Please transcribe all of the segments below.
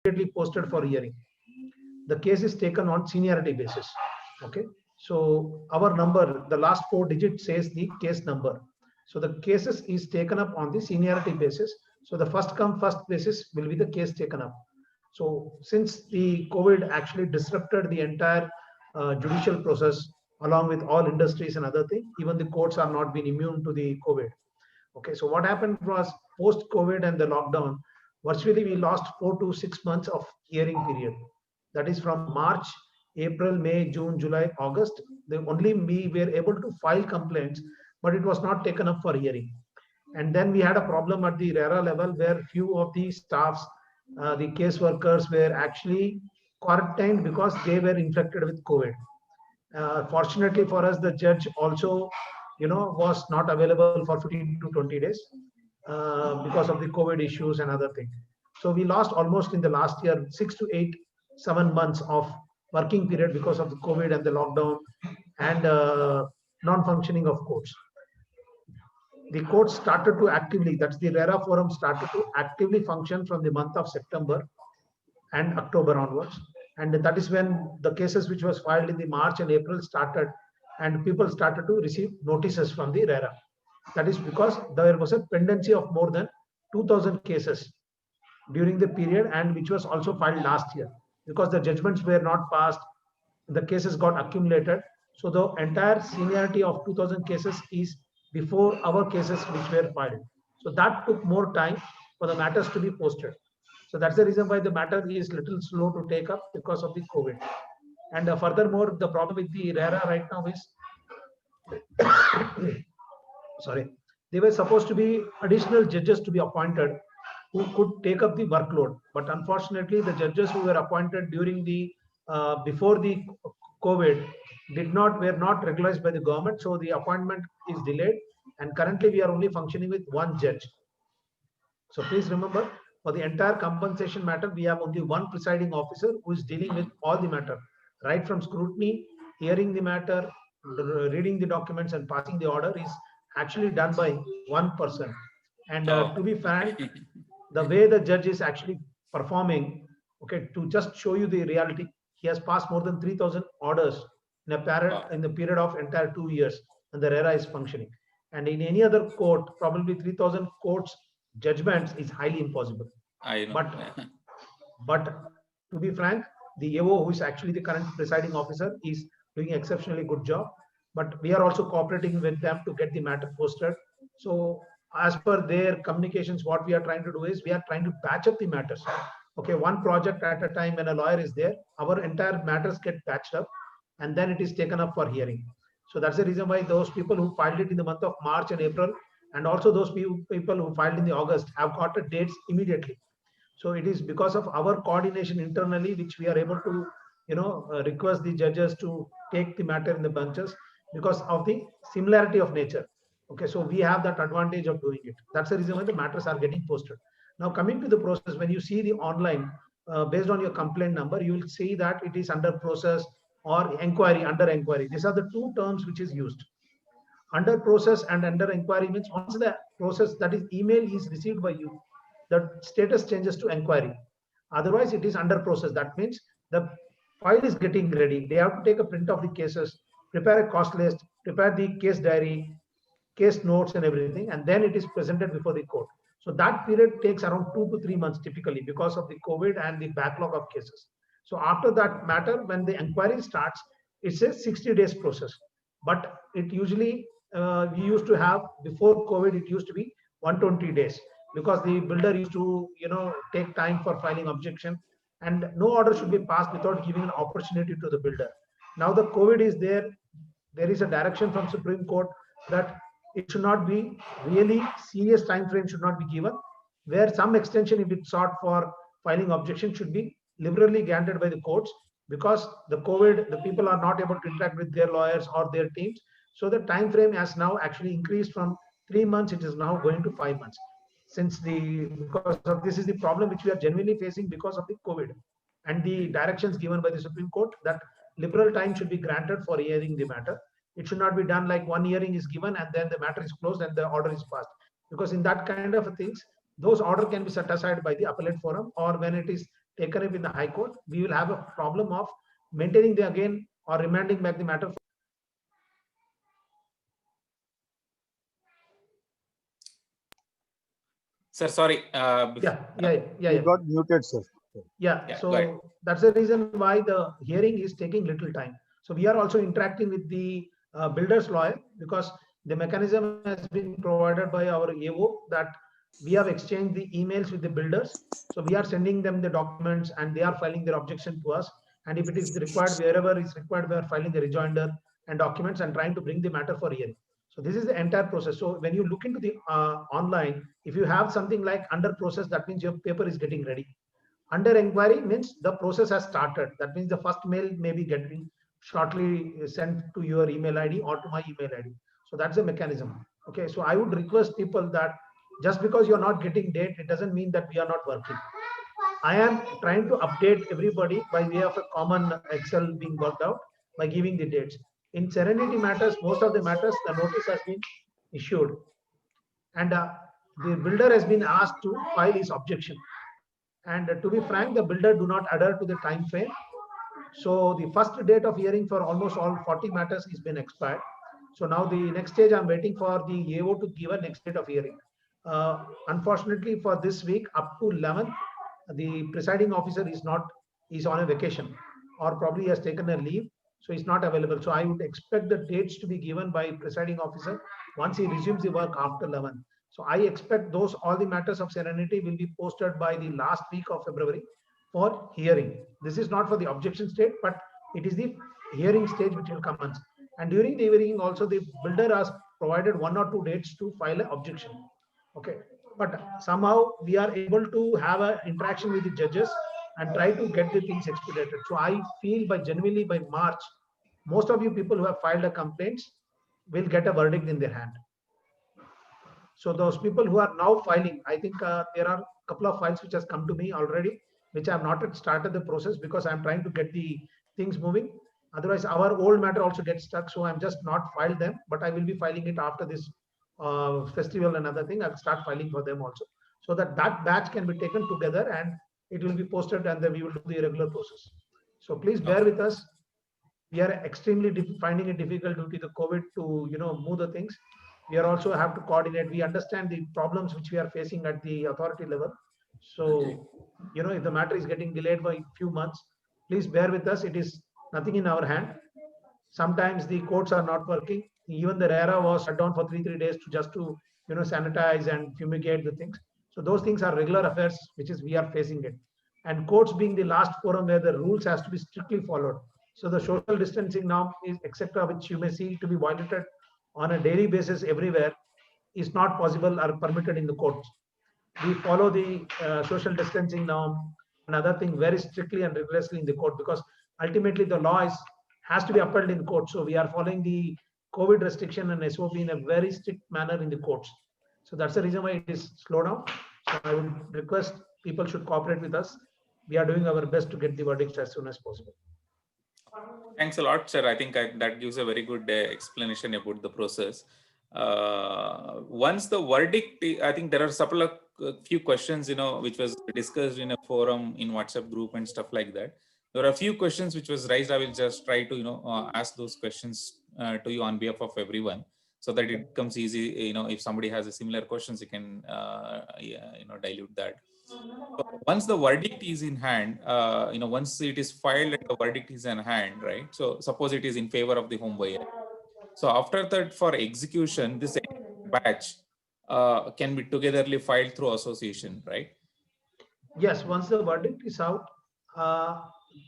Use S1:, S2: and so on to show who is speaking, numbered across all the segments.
S1: immediately posted for hearing. The case is taken on seniority basis. Okay, so our number, the last 4 digits says the case number. So the cases is taken up on the seniority basis. So the first come first basis will be the case taken up. So since the COVID actually disrupted the entire judicial process along with all industries and other things, even the courts are not been immune to the COVID. Okay, so what happened was post COVID and the lockdown, virtually we lost 4 to 6 months of hearing period. That is from March, April, May, June, July, August. The only we were able to file complaints, but it was not taken up for hearing. And then we had a problem at the RERA level where few of the staffs, the case workers were actually quarantined because they were infected with COVID. Fortunately for us, the judge also, was not available for 15 to 20 days because of the COVID issues and other things. So we lost almost in the last year 6 to 8, 7 months of working period because of the COVID and the lockdown and non-functioning of courts. The court started to actively, that's the RERA forum started to actively function from the month of September and October onwards. And that is when the cases which was filed in the March and April started and people started to receive notices from the RERA. That is because there was a pendency of more than 2000 cases during the period and which was also filed last year because the judgments were not passed, the cases got accumulated. So the entire seniority of 2000 cases is before our cases which were filed. So that took more time for the matters to be posted. So that's the reason why the matter is little slow to take up because of the COVID. And furthermore, the problem with the RERA right now is, sorry, they were supposed to be additional judges to be appointed who could take up the workload. But unfortunately, the judges who were appointed during the before the COVID were not regularized by the government. So the appointment is delayed. And currently we are only functioning with one judge. So please remember, for the entire compensation matter, we have only one presiding officer who is dealing with all the matter, right from scrutiny, hearing the matter, reading the documents and passing the order is actually done by one person. And to be frank, the way the judge is actually performing, okay, to just show you the reality, he has passed more than 3000 orders in in the period of entire 2 years, and the RERA is functioning. And in any other court, probably 3000 courts judgments is highly impossible.
S2: I know.
S1: But to be frank, the AO, who is actually the current presiding officer, is doing exceptionally good job. But we are also cooperating with them to get the matter posted. So as per their communications, what we are trying to do is we are trying to patch up the matters. Okay, one project at a time. When a lawyer is there, our entire matters get patched up and then it is taken up for hearing. So that's the reason why those people who filed it in the month of March and April, and also those people who filed in the August, have got the dates immediately. So it is because of our coordination internally, which we are able to, request the judges to take the matter in the bunches because of the similarity of nature. Okay, so we have that advantage of doing it. That's the reason why the matters are getting posted. Now, coming to the process, when you see the online, based on your complaint number, you will see that it is under process or inquiry, under inquiry. These are the two terms which is used. Under process and under inquiry means once the process, that is email, is received by you, the status changes to inquiry. Otherwise, it is under process. That means the file is getting ready. They have to take a print of the cases, prepare a cost list, prepare the case diary, case notes and everything, and then it is presented before the court. So that period takes around 2 to 3 months typically because of the COVID and the backlog of cases. So after that matter, when the inquiry starts, it's a 60 days process. But it usually, we used to have, before COVID, it used to be 120 days because the builder used to, take time for filing objection, and no order should be passed without giving an opportunity to the builder. Now the COVID is there. There is a direction from Supreme Court that it should not be really serious time frame should not be given, where some extension, if it's sought for filing objection, should be liberally granted by the courts because the COVID, the people are not able to interact with their lawyers or their teams. So the time frame has now actually increased from 3 months. It is now going to 5 months. Because of this is the problem which we are genuinely facing because of the COVID and the directions given by the Supreme Court that liberal time should be granted for hearing the matter. It should not be done like one hearing is given and then the matter is closed and the order is passed. Because in that kind of things, those order can be set aside by the appellate forum, or when it is taken up in the High Court, we will have a problem of maintaining the again or remanding back the matter.
S2: Sir, sorry.
S1: Yeah.
S3: got muted, sir.
S1: Yeah, so that's the reason why the hearing is taking little time. So we are also interacting with the builder's lawyer, because the mechanism has been provided by our AO that we have exchanged the emails with the builders. So we are sending them the documents and they are filing their objection to us. And if it is required, wherever is required, we are filing the rejoinder and documents and trying to bring the matter for hearing. So this is the entire process. So when you look into the online, if you have something like under process, that means your paper is getting ready. Under inquiry means the process has started. That means the first mail may be getting shortly sent to your email ID or to my email ID. So that's the mechanism. Okay, so I would request people that just because you're not getting date, it doesn't mean that we are not working. I am trying to update everybody by way of a common Excel being worked out by giving the dates. In Serenity matters, most of the matters, the notice has been issued, and the builder has been asked to file his objection. And to be frank, the builder do not adhere to the time frame. So the first date of hearing for almost all 40 matters has been expired. So now the next stage, I'm waiting for the AO to give a next date of hearing. Unfortunately, for this week up to 11th, the presiding officer is on a vacation, or probably has taken a leave, so he's not available. So I would expect the dates to be given by presiding officer once he resumes the work after 11. So I expect those all the matters of Serenity will be posted by the last week of February for hearing. This is not for the objection stage, but it is the hearing stage which will commence. And during the hearing also, the builder has provided 1 or 2 dates to file an objection. Okay, but somehow we are able to have an interaction with the judges and try to get the things expedited. So I feel genuinely by March, most of you people who have filed a complaints will get a verdict in their hand. So those people who are now filing, I think there are a couple of files which has come to me already, which I have not yet started the process because I'm trying to get the things moving. Otherwise, our old matter also gets stuck. So I'm just not filed them, but I will be filing it after this festival and other thing. I'll start filing for them also, so that batch can be taken together and it will be posted, and then we will do the regular process. So please bear with us. We are extremely finding it difficult due to the COVID to move the things. We are also have to coordinate. We understand the problems which we are facing at the authority level. So if the matter is getting delayed by a few months, please bear with us. It is nothing in our hand. Sometimes the courts are not working. Even the RERA was shut down for three days to sanitize and fumigate the things. So those things are regular affairs, which is we are facing it. And courts being the last forum where the rules has to be strictly followed. So the social distancing norm is etc., which you may see to be violated on a daily basis everywhere, is not possible or permitted in the courts. We follow the social distancing norm and other thing very strictly and rigorously in the court, because ultimately the law has to be upheld in court. So we are following the COVID restriction and SOP in a very strict manner in the courts. So that's the reason why it is slow down. So I would request people should cooperate with us. We are doing our best to get the verdicts as soon as possible.
S2: Thanks a lot, sir. I think that gives a very good explanation about the process. Once the verdict, I think there are a few questions, which was discussed in a forum in WhatsApp group and stuff like that. There are a few questions which was raised. I will just try to, ask those questions to you on behalf of everyone, so that it becomes easy. If somebody has a similar questions, you can, dilute that. Once the verdict is in hand, once it is filed and the verdict is in hand, right? So suppose it is in favor of the home buyer. So after that, for execution, this batch can be togetherly filed through association, right?
S1: Yes, once the verdict is out,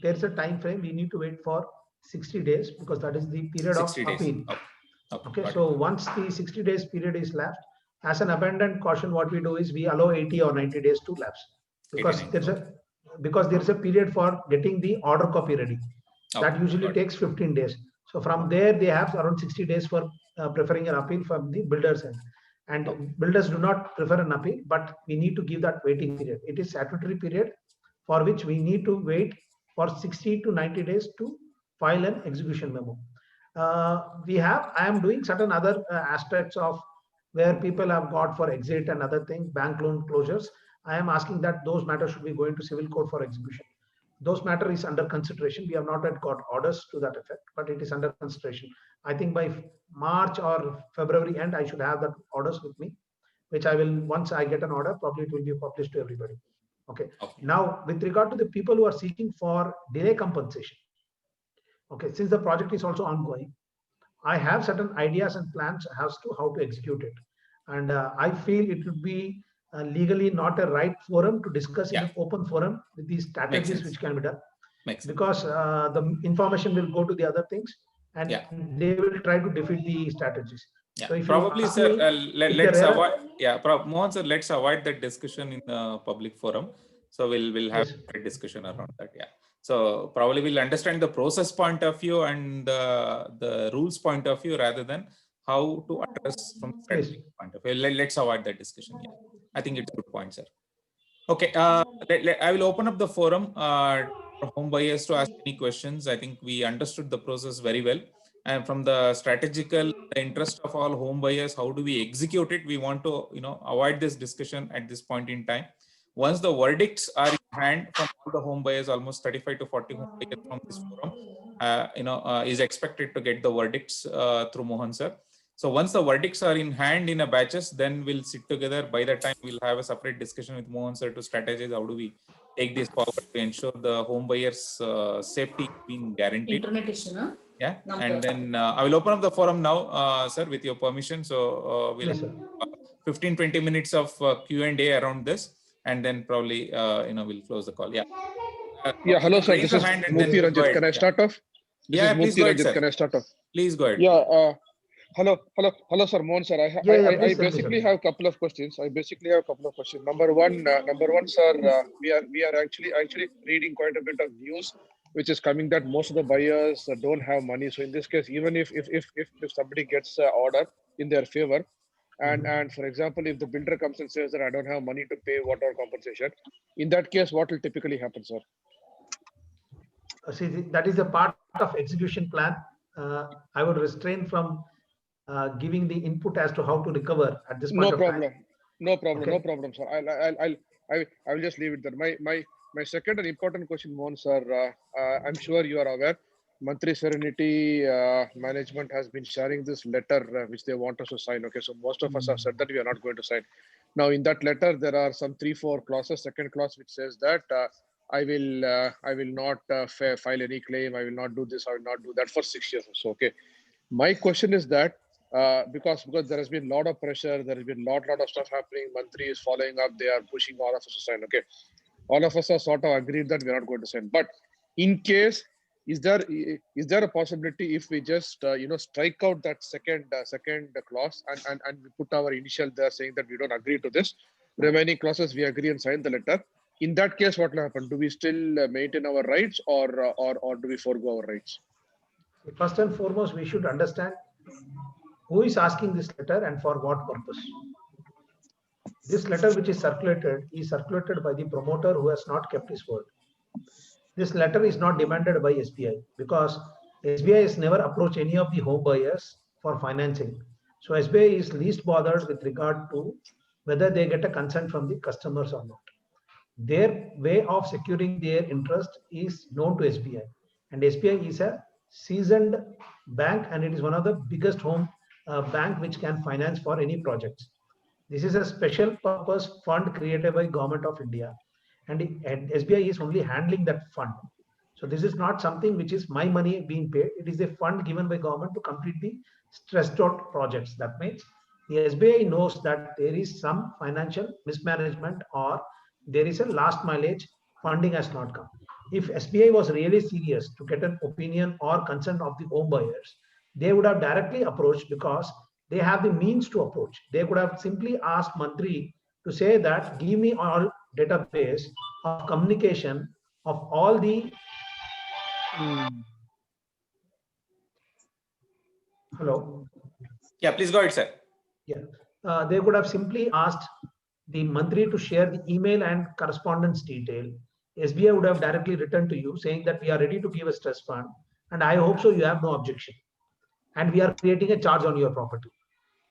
S1: there's a time frame. We need to wait for 60 days because that is the period of appeal. Okay, so once the 60 days period is lapsed, as an abundant caution, what we do is we allow 80 or 90 days to lapse, because there's a period for getting the order copy ready. That usually takes 15 days. So from there, they have around 60 days for preferring an appeal from the builders end. And builders do not prefer an appeal, but we need to give that waiting period. It is statutory period for which we need to wait for 60 to 90 days to file an execution memo. I am doing certain other aspects of where people have got for exit and other things, bank loan closures. I am asking that those matters should be going to civil court for execution. Those matter is under consideration. We have not yet got orders to that effect, but it is under consideration. I think by March or February end, I should have that orders with me, which I will, once I get an order, probably it will be published to everybody. Okay. Now, with regard to the people who are seeking for delay compensation, okay, since the project is also ongoing, I have certain ideas and plans as to how to execute it. And I feel it would be legally not a right forum to discuss in an open forum with these strategies which can be done. Because the information will go to the other things and they will try to defeat the strategies.
S2: Yeah,
S1: so if
S2: probably, sir, let's avoid. Yeah, Mohan sir, let's avoid that discussion in the public forum. So we'll have a discussion around that. Yeah. So probably we'll understand the process point of view and the rules point of view rather than how to address from strategic point of view. Let's avoid that discussion. Yeah, I think it's a good point, sir. Okay, I will open up the forum for home buyers to ask any questions. I think we understood the process very well. And from the strategical interest of all home buyers, how do we execute it? We want to, avoid this discussion at this point in time. Once the verdicts are in hand from all the home buyers, almost 35 to 40 home buyers from this forum, is expected to get the verdicts through Mohan sir. So once the verdicts are in hand in a batches, then we'll sit together. By the time we'll have a separate discussion with Mohan sir to strategize how do we take this forward to ensure the home buyers' safety being guaranteed.
S3: Internet issue, no?
S2: Yeah, and then I will open up the forum now, sir, with your permission. So we'll have 15-20 minutes of Q&A around this, and then probably we'll close the call. Yeah.
S4: Yeah. Hello, sir. This is Murthy Ranjit. Can I start off?
S2: Yeah, please go ahead, sir.
S4: Can I start off?
S2: Please go ahead.
S4: Yeah. Hello, sir. Mohan, sir. I basically have a couple of questions. Number one, sir. We are actually reading quite a bit of news, which is coming that most of the buyers don't have money. So in this case, even if somebody gets an order in their favor, and for example, if the builder comes and says that I don't have money to pay whatever compensation, in that case, what will typically happen, sir?
S1: See, that is a part of execution plan. I would refrain from giving the input as to how to recover at this point of time.
S4: No problem, sir. I will just leave it there. My second and important question, Mohan sir, I'm sure you are aware, Mantri Serenity management has been sharing this letter which they want us to sign. Okay, so most of us have said that we are not going to sign. Now, in that letter, there are some 3-4 clauses. Second clause which says that I will not file any claim. I will not do this. I will not do that for 6 years or so. Okay, my question is that because there has been a lot of pressure, there has been lot of stuff happening. Mantri is following up. They are pushing all of us to sign. Okay. All of us are sort of agreed that we are not going to sign. But in case, is there a possibility if we just strike out that second clause and we put our initial there saying that we don't agree to this, remaining clauses we agree and sign the letter? In that case, what will happen? Do we still maintain our rights or do we forego our rights?
S1: First and foremost, we should understand who is asking this letter and for what purpose. This letter which is circulated by the promoter who has not kept his word. This letter is not demanded by SBI because SBI has never approached any of the home buyers for financing. So SBI is least bothered with regard to whether they get a consent from the customers or not. Their way of securing their interest is known to SBI. And SBI is a seasoned bank and it is one of the biggest home bank which can finance for any projects. This is a special purpose fund created by Government of India, and SBI is only handling that fund. So this is not something which is my money being paid. It is a fund given by government to complete the stressed out projects. That means the SBI knows that there is some financial mismanagement or there is a last mileage funding has not come. If SBI was really serious to get an opinion or consent of the home buyers, they would have directly approached because they have the means to approach. They could have simply asked Mantri to say that give me all database of communication of all the Hello.
S2: Yeah, please go ahead, sir.
S1: Yeah, they could have simply asked the Mantri to share the email and correspondence detail. SBI would have directly written to you saying that we are ready to give a stress fund and I hope so you have no objection. And we are creating a charge on your property.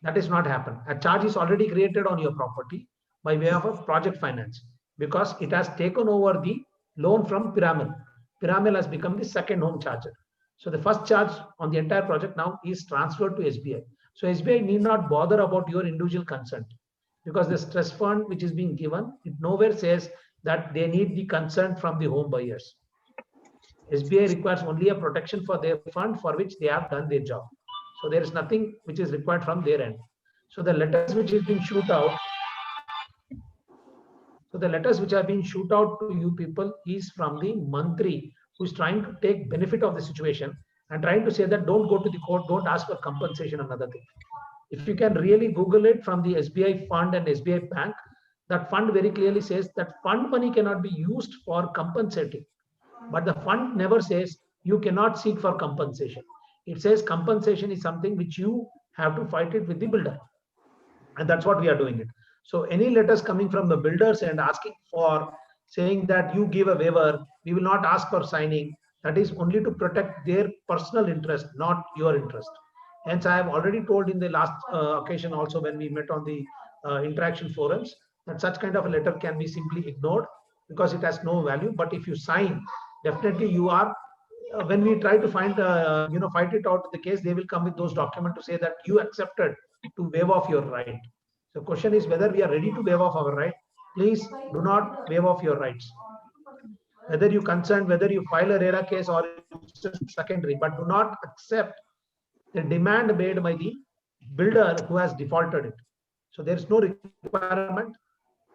S1: That is not happened. A charge is already created on your property. by way of a project finance, because it has taken over the loan from Piramal. Piramal has become the second home charger. So the first charge on the entire project now is transferred to SBI. So SBI need not bother about your individual consent, because the stress fund which is being given, it nowhere says that they need the consent from the home buyers. SBI requires only a protection for their fund for which they have done their job. So there is nothing which is required from their end. So the letters which is being shoot out, so the letters which have been shoot out to you people is from the Mantri, who is trying to take benefit of the situation and trying to say that don't go to the court, don't ask for compensation, another thing. If you can really Google it from the SBI fund and SBI bank, that fund very clearly says that fund money cannot be used for compensating. But the fund never says you cannot seek for compensation. It says compensation is something which you have to fight it with the builder. And that's what we are doing it. So any letters coming from the builders and asking for saying that you give a waiver, we will not ask for signing, that is only to protect their personal interest, not your interest. Hence, I have already told in the last occasion also when we met on the interaction forums that such kind of a letter can be simply ignored because it has no value. But if you sign, definitely you are. When we try to find, fight it out the case, they will come with those documents to say that you accepted to waive off your right. The question is whether we are ready to waive off our right. Please do not waive off your rights. Whether you consent, whether you file a RERA case or it's secondary, but do not accept the demand made by the builder who has defaulted it. So there is no requirement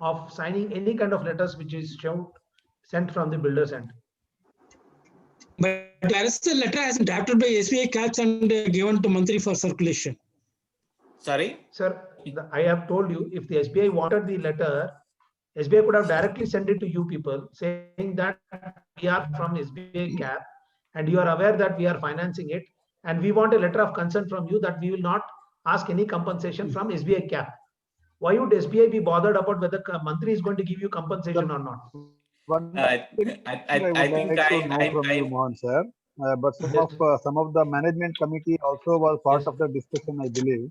S1: of signing any kind of letters which is sent from the builder's end.
S3: But the letter has been drafted by SBI CAPS and given to Mantri for circulation.
S2: Sorry?
S1: Sir, I have told you, if the SBI wanted the letter, SBI could have directly sent it to you people saying that we are from SBI CAP and you are aware that we are financing it and we want a letter of consent from you that we will not ask any compensation from SBI CAP. Why would SBI be bothered about whether Mantri is going to give you compensation or not?
S2: I think
S5: Mohan sir, but some of the management committee also was part of the discussion, I believe.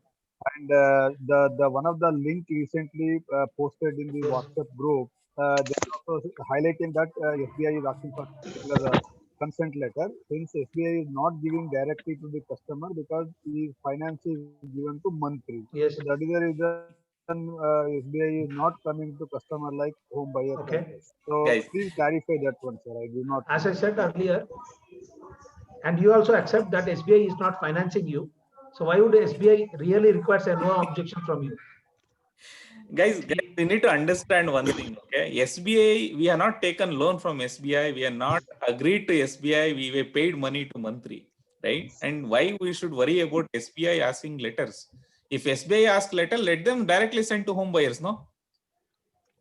S5: And the one of the link recently posted in the WhatsApp group, they are also highlighting that SBI is asking for a particular consent letter, since SBI is not giving directly to the customer because the finance is given to Mantri.
S1: Yes.
S5: So that is the reason SBI is not coming to customer like home buyer.
S1: Okay.
S5: So
S2: Guys,
S5: please clarify that one, sir. I do not.
S1: As I said earlier, and you also accept that SBI is not financing you. So why would SBI really requires a no objection from you?
S2: guys, we need to understand one thing. Okay, SBI, we have not taken loan from SBI. We are not agreed to SBI. We were paid money to Mantri, right? And why we should worry about SBI asking letters? If SBI asks letter, let them directly send to home buyers, no?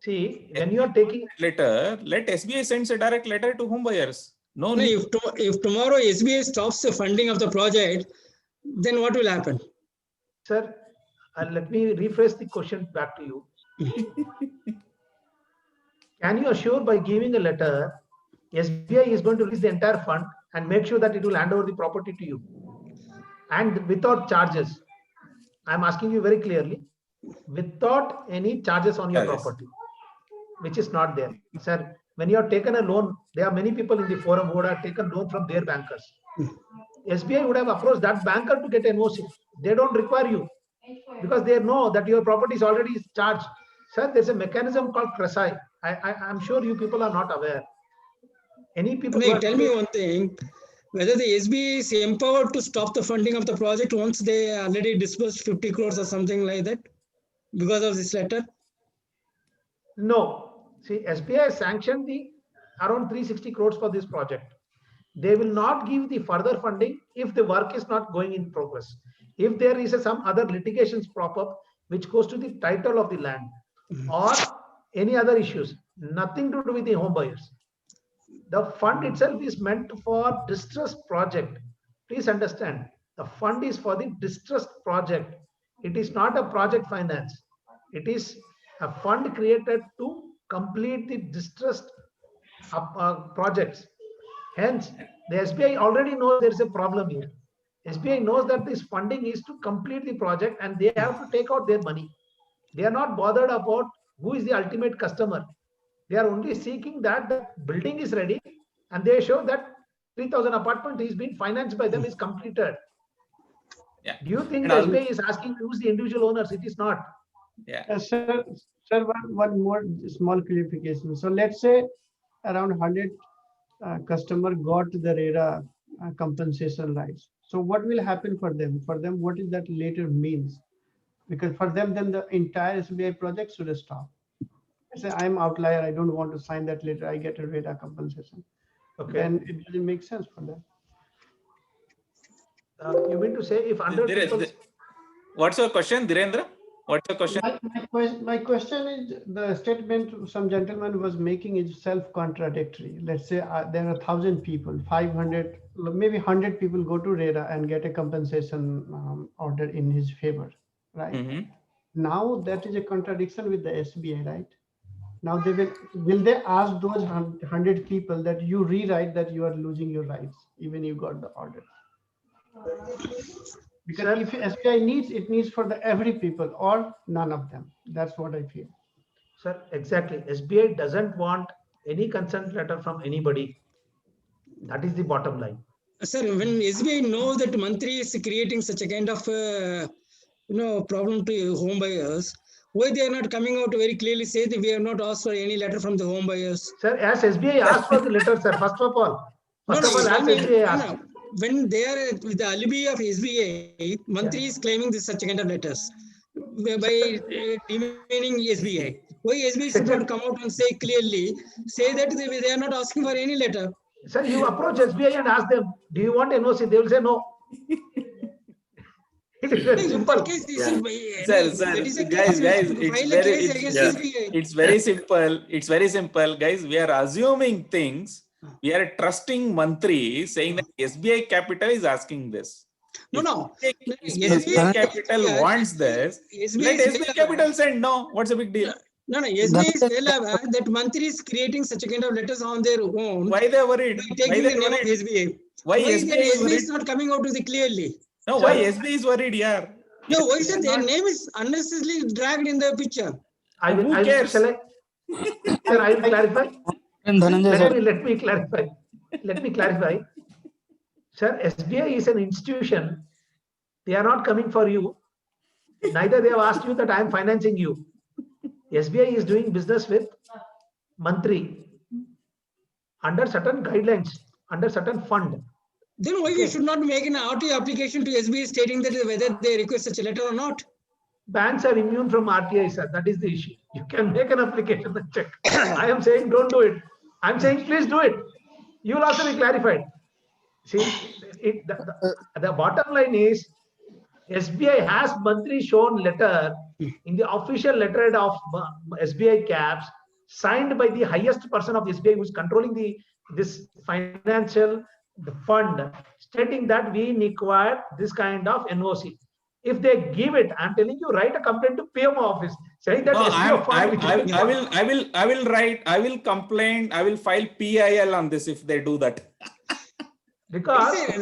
S1: See, when you are taking
S2: letter, let SBI send a direct letter to home buyers. No,
S3: if tomorrow SBI stops the funding of the project, then what will happen?
S1: Sir, let me rephrase the question back to you. Can you assure by giving a letter, SBI is going to release the entire fund and make sure that it will hand over the property to you and without charges? I'm asking you very clearly, without any charges on your property, which is not there. Sir, when you have taken a loan, there are many people in the forum who would have taken loan from their bankers. SBI would have approached that banker to get an NOC. They don't require you because they know that your property is already charged. Sir, there's a mechanism called CRESI. I'm sure you people are not aware. Any people.
S3: Tell me one thing. Whether the SBI is empowered to stop the funding of the project once they already disbursed 50 crores or something like that because of this letter?
S1: No. See, SBI has sanctioned the around 360 crores for this project. They will not give the further funding if the work is not going in progress. If there is some other litigations prop up which goes to the title of the land or any other issues, nothing to do with the home buyers. The fund itself is meant for distressed project. Please understand, the fund is for the distressed project. It is not a project finance. It is a fund created to complete the distressed projects. Hence, the SBI already knows there is a problem here. SBI knows that this funding is to complete the project and they have to take out their money. They are not bothered about who is the ultimate customer. They are only seeking that the building is ready and they show that 3,000 apartment is being financed by them is completed.
S2: Yeah.
S1: Do you think
S2: And
S1: the
S2: I'll-
S1: SBI is asking who's the individual owners? It is not.
S2: Yeah.
S6: Sir, one more small clarification. So let's say around 100 customer got the RERA compensation rights. So what will happen for them? For them, what is that later means? Because for them, then the entire SBI project should stop. Say I'm outlier, I don't want to sign that later, I get a RERA compensation.
S1: Okay.
S6: Then it doesn't make sense for them.
S1: You mean to say if 100 people,
S2: What's your question, Dhirendra? What's your question?
S6: My question is, the statement some gentleman was making is self-contradictory. Let's say there are 1,000 people, 500, maybe 100 people go to RERA and get a compensation order in his favor, right?
S2: Mhm.
S6: Now that is a contradiction with the SBI, right? Now will they ask those 100 people that you rewrite that you are losing your rights, even you got the order? Because if SBI needs, it needs for the every people or none of them. That's what I feel.
S1: sir, exactly. SBI doesn't want any consent letter from anybody. That is the bottom line.
S3: Sir, when SBI know that Mantri is creating such a kind of problem to home buyers, why they are not coming out to very clearly say that we have not asked for any letter from the home buyers?
S1: Sir, as SBI asked for the letter, sir, first of all, as SBI asked.
S3: When they are with the alibi of SBI, Mantri is claiming this such a kind of letters by demeaning SBI. Why SBI should not come out and say clearly, say that they are not asking for any letter?
S1: Sir, you approach SBI and ask them, do you want NOC? They will say no. It is very simple.
S2: Guys, it's very simple. It's very simple. Guys, we are assuming things. We are trusting Mantri saying that SBI Capital is asking this.
S3: No.
S2: SBI Capital wants this. Let SBI Capital send. No, what's the big deal?
S3: No, SBI is well aware that Mantri is creating such a kind of letters on their own.
S2: Why they are worried?
S3: Taking the name of SBI.
S2: Why SBI
S3: is not coming out to the clearly?
S2: No, why SBI is worried, yeah?
S3: No, why is that their name is unnecessarily dragged in the picture?
S2: Who cares?
S1: Sir, I will clarify. Let me clarify. Let me clarify. Sir, SBI is an institution. They are not coming for you. Neither they have asked you that I am financing you. SBI is doing business with Mantri under certain guidelines, under certain fund.
S3: Then why we should not make an RTI application to SBI stating that whether they request such a letter or not?
S1: Banks are immune from RTI, sir. That is the issue. You can make an application and check. I am saying don't do it. I am saying please do it. You will also be clarified. See, the bottom line is SBI has Mantri shown letter in the official letterhead of SBI CAPS signed by the highest person of SBI who is controlling this financial fund, stating that we require this kind of NOC. If they give it, I'm telling you, write a complaint to PMO office saying that
S2: No, I will complain, I will file PIL on this if they do that.
S1: Because
S3: I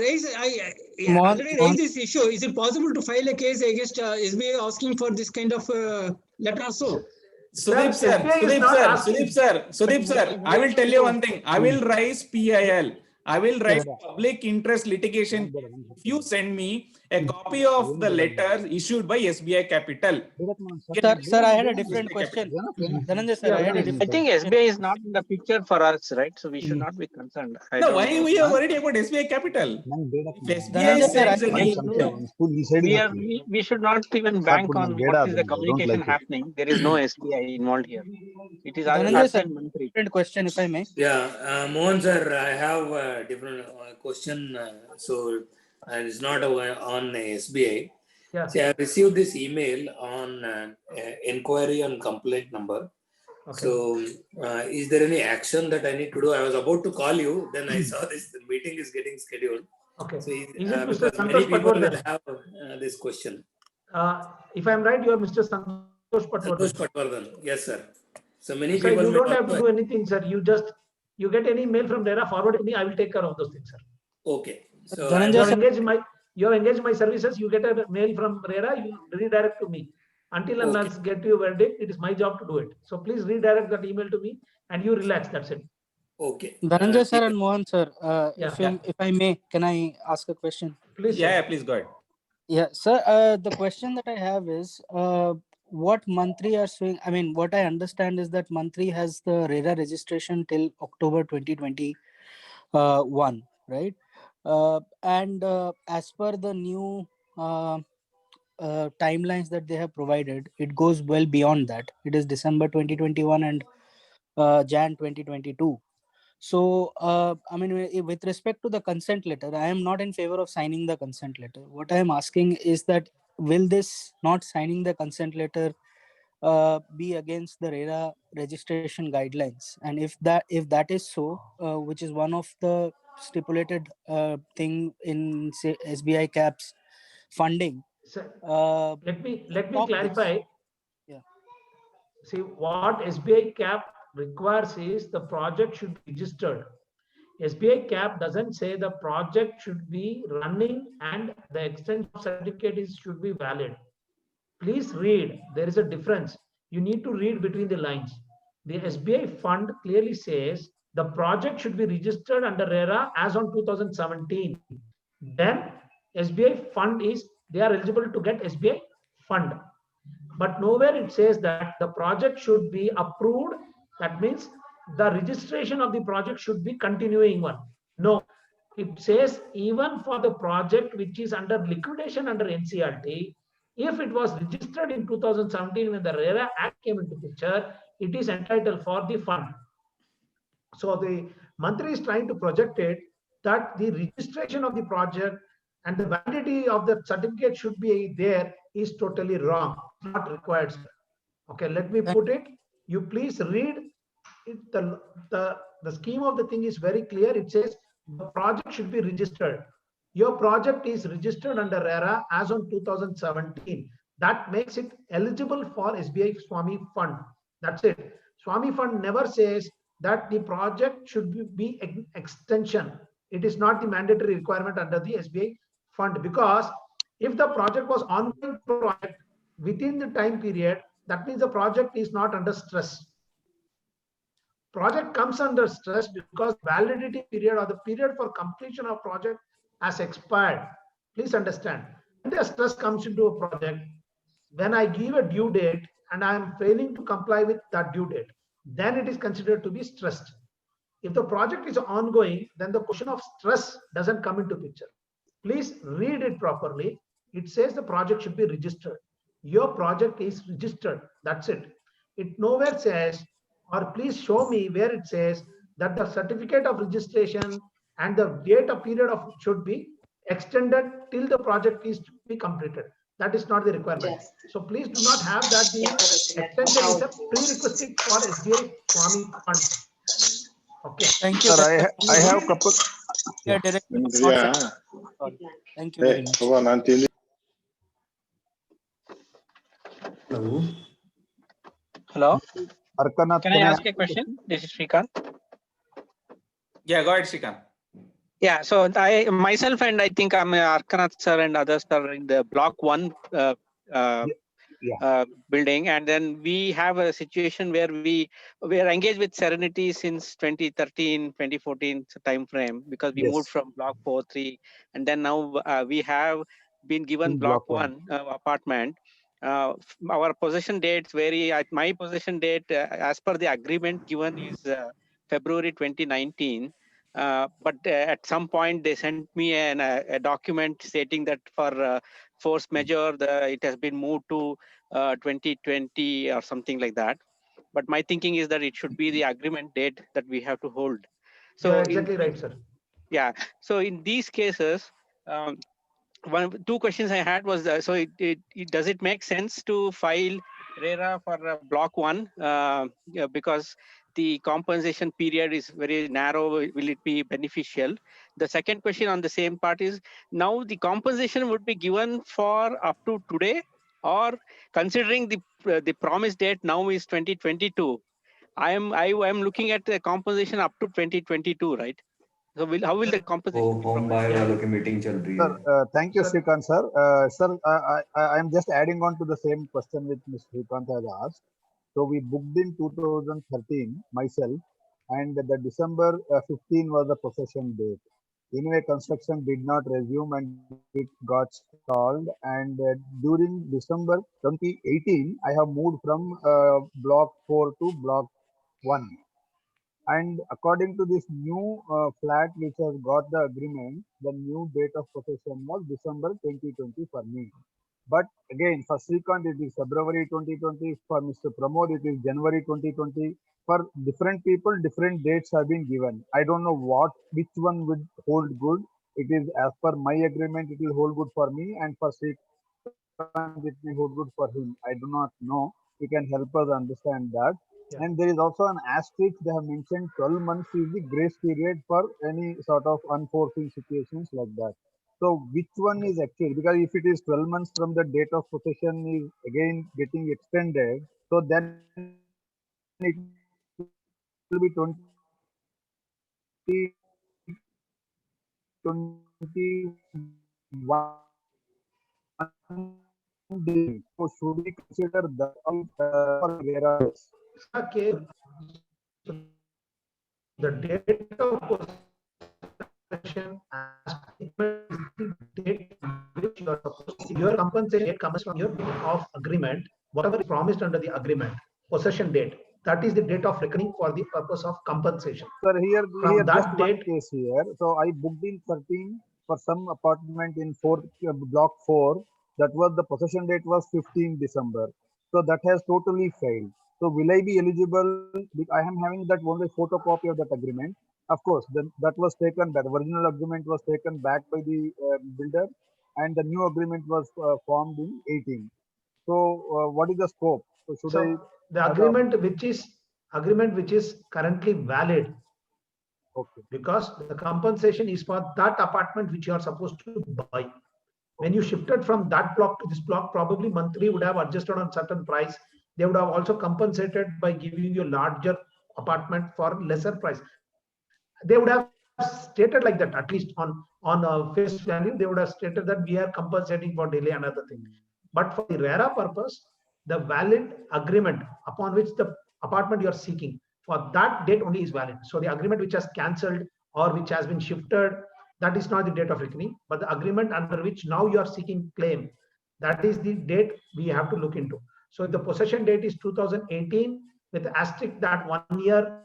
S3: already raised this issue. Is it possible to file a case against SBI asking for this kind of letter also?
S2: Sudeep sir, I will tell you one thing. I will raise PIL. I will write public interest litigation. If you send me a copy of the letter issued by SBI Capital.
S7: Sir, I had a different question. Dhananjay sir, I
S8: think SBI is not in the picture for us, right? So we should not be concerned.
S2: No, why we are worried about SBI Capital? If SBI sends
S8: we should not even bank on what is the communication happening. There is no SBI involved here. It is
S7: different question, if I may.
S9: Yeah, Mohan sir, I have a different question. And it's not on SBI.
S1: Yeah.
S9: See, I received this email on inquiry on complaint number.
S1: Okay.
S9: So, is there any action that I need to do? I was about to call you, then I saw the meeting is getting scheduled.
S1: Okay.
S9: So,
S1: Mr.
S9: many people will
S1: Patwardhan?
S9: have this question.
S1: If I'm right, you are Mr. Santosh Patwardhan.
S9: Santosh Patwardhan. Yes, sir. So many
S1: Sir,
S9: people.
S1: you don't have to do anything, sir. You get any mail from RERA, forward to me. I will take care of those things, sir.
S9: Okay. So
S1: you have engaged my services. You get a mail from RERA. You redirect to me. Until and unless get your verdict, it is my job to do it. So please redirect that email to me and you relax. That's it.
S9: Okay.
S7: Dhananjay sir and Mohan sir,
S1: Yeah.
S7: if I may, can I ask a question?
S1: Please.
S2: Yeah,
S1: Sir.
S2: please go ahead.
S7: Yeah, sir. The question that I have is, what Mantri are saying. I mean, what I understand is that Mantri has the RERA registration till October 2021, right? And as per the new timelines that they have provided, it goes well beyond that. It is December 2021 and Jan 2022. So, I mean, with respect to the consent letter, I am not in favor of signing the consent letter. What I am asking is that will this not signing the consent letter be against the RERA registration guidelines? And if that is so, which is one of the stipulated thing in say SBI CAP's funding.
S1: Sir,
S7: Uh,
S1: let me
S7: stop
S1: clarify.
S7: this. Yeah.
S1: See, what SBI CAP requires is the project should be registered. SBI CAP doesn't say the project should be running and the extent of certificate should be valid. Please read. There is a difference. You need to read between the lines. The SBI fund clearly says the project should be registered under RERA as on 2017. Then SBI fund they are eligible to get SBI fund. But nowhere it says that the project should be approved. That means the registration of the project should be continuing one. No, it says even for the project which is under liquidation under NCLT, if it was registered in 2017 when the RERA Act came into picture, it is entitled for the fund. So the Mantri is trying to project it that the registration of the project and the validity of the certificate should be there is totally wrong, not required. Okay, let me put it. You please read it. The scheme of the thing is very clear. It says the project should be registered. Your project is registered under RERA as on 2017. That makes it eligible for SBI Swami Fund. That's it. Swami Fund never says that the project should be extension. It is not the mandatory requirement under the SBI Fund, because if the project was ongoing project within the time period, that means the project is not under stress. Project comes under stress because validity period or the period for completion of project has expired. Please understand, when the stress comes into a project, when I give a due date and I am failing to comply with that due date, then it is considered to be stressed. If the project is ongoing, then the question of stress doesn't come into picture. Please read it properly. It says the project should be registered. Your project is registered. That's it. It nowhere says, or please show me where it says that the certificate of registration and the date of period of should be extended till the project is to be completed. That is not the requirement. Yes. So please do not have that the extension is a prerequisite for SBI Swami Fund. Okay.
S7: Thank you.
S5: Sir, I have couple.
S7: Yeah, thank you very much.
S8: Hello.
S5: Arkanat,
S8: Can I ask a question? This is Srikanth.
S2: Yeah, go ahead, Srikanth.
S8: Yeah, so I myself and I think I'm Arkanat sir and others are in the block 1 building, and then we have a situation where we are engaged with Serenity since 2013, 2014 time frame, because we moved from block 4-3, and then now we have been given block 1 apartment. Our possession dates vary. At my possession date, as per the agreement given, is February 2019. But at some point they sent me a document stating that for force majeure, it has been moved to 2020 or something like that. But my thinking is that it should be the agreement date that we have to hold. So
S1: exactly right, sir.
S8: Yeah. So in these cases, two questions I had was, so does it make sense to file RERA for block 1 because the compensation period is very narrow? Will it be beneficial? The second question on the same part is, now the compensation would be given for up to today, or considering the promise date now is 2022, I am looking at the compensation up to 2022, right? So how will the compensation be
S10: home buy वालों की meeting चल रही
S5: Sir,
S10: है.
S5: thank you,
S1: Sir.
S5: Srikant sir. Sir, I am just adding on to the same question which Mr. Srikant has asked. So we booked in 2013 myself, and the December 15 was the possession date. Anyway, construction did not resume and it got stalled. And during December 2018, I have moved from block 4 to block 1. And according to this new flat which has got the agreement, the new date of possession was December 2020 for me. But again, for Srikant, it is February 2020. For Mr. Pramod, it is January 2020. For different people, different dates have been given. I don't know which one would hold good. It is as per my agreement, it will hold good for me, and for Srikant, it may hold good for him. I do not know. You can help us understand that.
S1: Yeah.
S5: And there is also an asterisk. They have mentioned 12 months is the grace period for any sort of unforeseen situations like that. So which one is actually, because if it is 12 months from the date of possession is again getting extended, so then it will be 2021 day. So should we consider that for whereas
S1: Okay. The date of possession as the date which you are supposed to, your compensation date comes from your date of agreement, whatever is promised under the agreement, possession date. That is the date of reckoning for the purpose of compensation.
S5: Sir, here
S1: From that
S5: just one
S1: date,
S5: case here. So I booked in 13 for some apartment in block 4. That was the possession date was 15 December. So that has totally failed. So will I be eligible? I am having that only photocopy of that agreement. Of course, that was taken, that original agreement was taken back by the builder, and the new agreement was formed in 18. So what is the scope? So should I?
S1: The agreement which is currently valid,
S5: Okay.
S1: because the compensation is for that apartment which you are supposed to buy. When you shifted from that block to this block, probably monthly would have adjusted on certain price. They would have also compensated by giving you larger apartment for lesser price. They would have stated like that, at least on face value, they would have stated that we are compensating for delay and other thing. But for the RERA purpose, the valid agreement upon which the apartment you are seeking, for that date only is valid. So the agreement which has cancelled or which has been shifted, that is not the date of reckoning, but the agreement under which now you are seeking claim, that is the date we have to look into. So if the possession date is 2018 with asterisk that 1 year,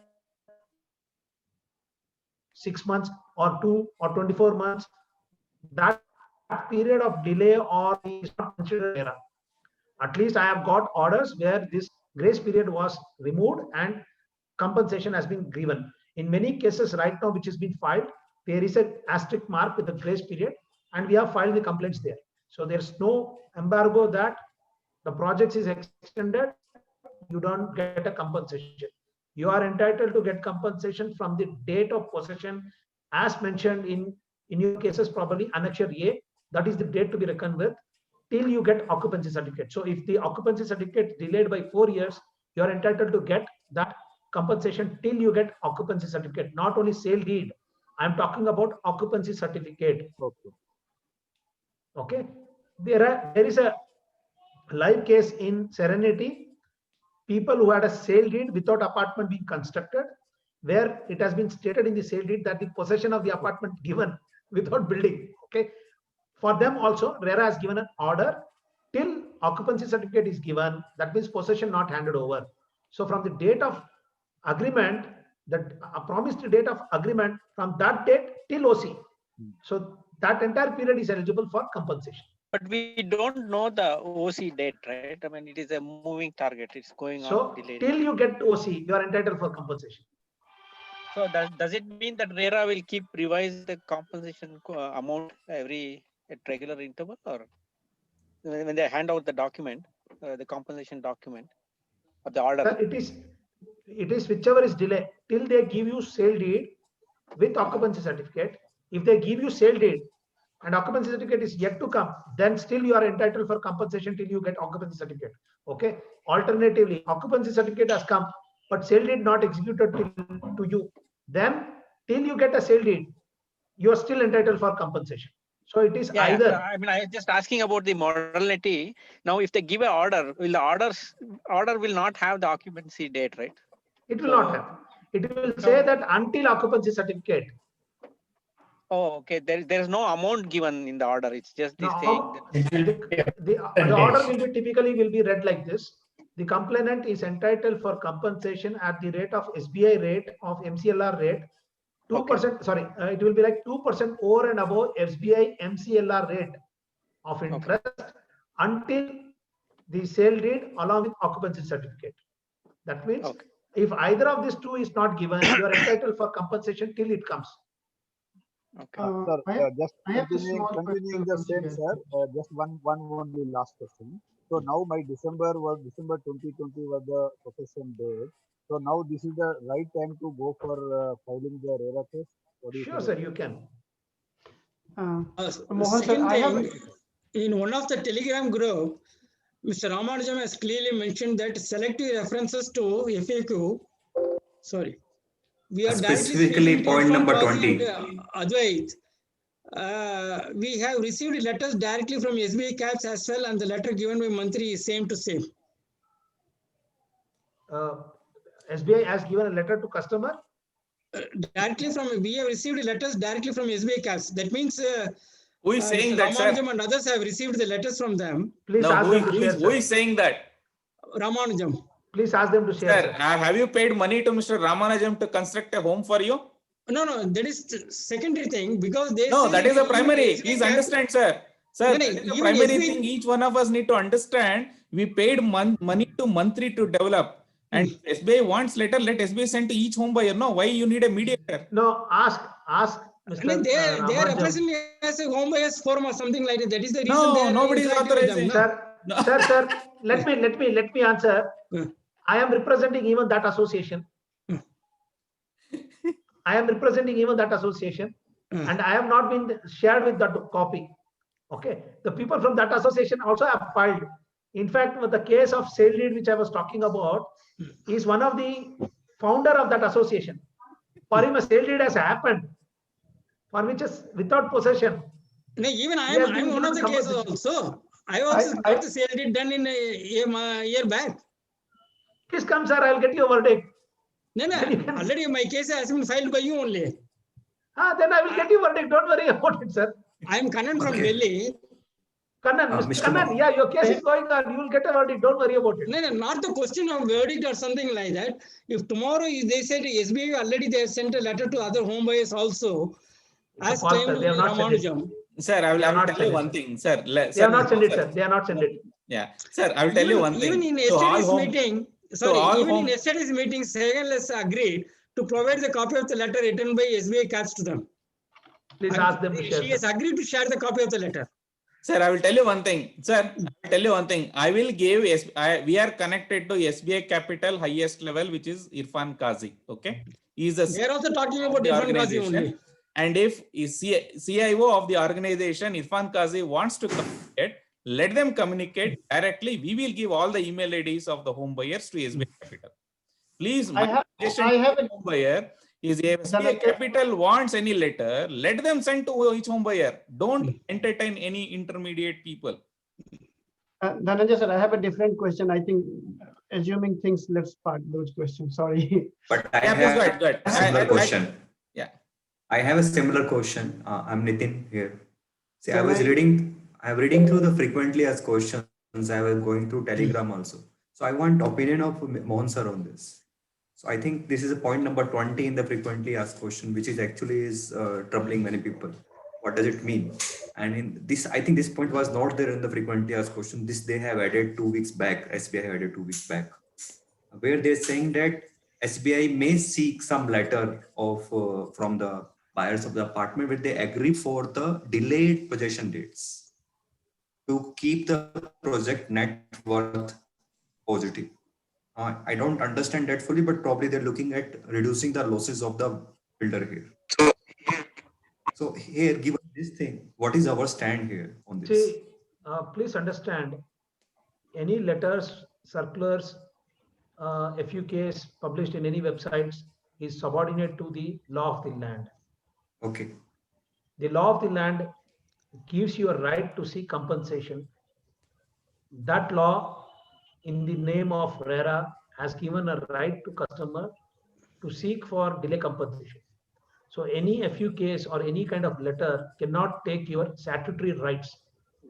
S1: 6 months or 2 or 24 months, that period of delay or is not considered error. At least I have got orders where this grace period was removed and compensation has been given. In many cases right now which has been filed, there is an asterisk mark with the grace period, and we have filed the complaints there. So there's no embargo that the project is extended, you don't get a compensation. You are entitled to get compensation from the date of possession, as mentioned in your cases, probably Annexure A, that is the date to be reckoned with, till you get occupancy certificate. So if the occupancy certificate is delayed by 4 years, you are entitled to get that compensation till you get occupancy certificate, not only sale deed. I am talking about occupancy certificate.
S5: Okay.
S1: Okay. There is a live case in Serenity. People who had a sale deed without apartment being constructed, where it has been stated in the sale deed that the possession of the apartment given without building. Okay. For them also, RERA has given an order till occupancy certificate is given. That means possession not handed over. So from the date of agreement, that promised date of agreement, from that date till OC. So that entire period is eligible for compensation.
S8: But we don't know the OC date, right? I mean, it is a moving target. It's going on delayed.
S1: Till you get OC, you are entitled for compensation.
S8: So does it mean that RERA will keep revise the compensation amount at regular interval, or when they hand out the document, the compensation document or the order?
S1: Sir, it is whichever is delay till they give you sale deed with occupancy certificate. If they give you sale deed and occupancy certificate is yet to come, then still you are entitled for compensation till you get occupancy certificate. Okay. Alternatively, occupancy certificate has come, but sale deed not executed to you. Then till you get a sale deed, you are still entitled for compensation. So it is
S8: Yeah,
S1: either.
S8: I mean, I was just asking about the modality. Now, if they give an order, will the order will not have the occupancy date, right?
S1: It will not have. It will say that until occupancy certificate.
S8: Oh, okay. There is no amount given in the order. It's just this thing.
S1: The order will be typically read like this. The complainant is entitled for compensation at the rate of SBI rate of MCLR rate 2%. Sorry, it will be like 2% over and above SBI MCLR rate of interest until the sale deed along with occupancy certificate. That means if either of these two is not given, you are entitled for compensation till it comes.
S5: Sir, just
S6: I have a small
S5: continuing the same, sir. Just one only last question. So now my December 2020 was the possession date. So now this is the right time to go for filing the RERA case. What do you
S1: Sure, sir, you can.
S6: Mohan sir,
S3: Second
S6: I have
S3: thing, in one of the Telegram group, Mr. Ramanujam has clearly mentioned that selective references to FAQ. Sorry, we are
S10: specifically point number 20.
S3: Advait. We have received letters directly from SBI CAPS as well, and the letter given by Mantri is same to same.
S1: SBI has given a letter to customer?
S3: Directly from, we have received letters directly from SBI CAPS. That means
S2: who is saying that, sir?
S3: Ramanujam and others have received the letters from them.
S1: Please ask them to share.
S2: Who is saying that?
S3: Ramanujam.
S1: Please ask them to share.
S2: Sir, have you paid money to Mr. Ramanujam to construct a home for you?
S3: No, that is secondary thing because they.
S2: No, that is a primary.
S3: SBI
S2: Please
S3: CAPS,
S2: understand, sir. Sir, that is the primary thing each one of us need to understand. We paid money to Mantri to develop. And if SBI wants letter, let SBI send to each home buyer. No, why you need a mediator?
S1: No, ask Mr.
S3: They are representing as a home buyers forum or something like that. That is the reason.
S2: No, nobody is authorizing.
S1: Sir, let me answer. I am representing even that association. I am representing even that association, and I have not been shared with that copy. Okay, the people from that association also have filed. In fact, with the case of sale deed which I was talking about, is one of the founder of that association. For him, a sale deed has happened, for which is without possession.
S3: No, even I am one of the cases also. I also got the sale deed done in a year back.
S1: Please come, sir. I will get you a verdict.
S3: No, already my case has been filed by you only.
S1: Then I will get you verdict. Don't worry about it, sir.
S3: I am Kannan from Delhi.
S1: Kannan, Mr. Kannan, yeah, your case is going on. You will get a verdict. Don't worry about it.
S3: No, not the question of verdict or something like that. If tomorrow they said SBI already they have sent a letter to other home buyers also, as claimed Ramanujam.
S2: Sir, I will tell you one thing, sir.
S1: They have not sent it, sir. They have not sent it.
S2: Yeah, sir, I will tell you one thing.
S3: Even in yesterday's meeting, in yesterday's meeting, Seganless agreed to provide the copy of the letter written by SBI CAPS to them.
S1: Please ask them to share.
S3: She has agreed to share the copy of the letter.
S2: Sir, I will tell you one thing. Sir, I will tell you one thing. I will give, we are connected to SBI Capital highest level, which is Irfan Qazi. Okay. He is
S3: They are also talking about Irfan Qazi only.
S2: And if CIO of the organization, Irfan Qazi, wants to communicate, let them communicate directly. We will give all the email IDs of the home buyers to SBI Capital. Please, my suggestion to home buyer is if SBI Capital wants any letter, let them send to each home buyer. Don't entertain any intermediate people.
S6: Dhananjay sir, I have a different question. I think assuming things, let's park those questions. Sorry.
S10: But I have a similar question.
S2: Yeah.
S10: I have a similar question. I'm Nitin here. See, I am reading through the frequently asked questions. I was going through Telegram also. So I want opinion of Mohan sir on this. So I think this is a point number 20 in the frequently asked question, which is actually troubling many people. What does it mean? And in this, I think this point was not there in the frequently asked question. This they have added 2 weeks back. SBI have added 2 weeks back, where they're saying that SBI may seek some letter of from the buyers of the apartment where they agree for the delayed possession dates to keep the project net worth positive. I don't understand that fully, but probably they're looking at reducing the losses of the builder here. So here, given this thing, what is our stand here on this?
S1: See, please understand, any letters, circulars, FUKs published in any websites is subordinate to the law of the land.
S10: Okay.
S1: The law of the land gives you a right to seek compensation. That law, in the name of RERA, has given a right to customer to seek for delay compensation. So any FU case or any kind of letter cannot take your statutory rights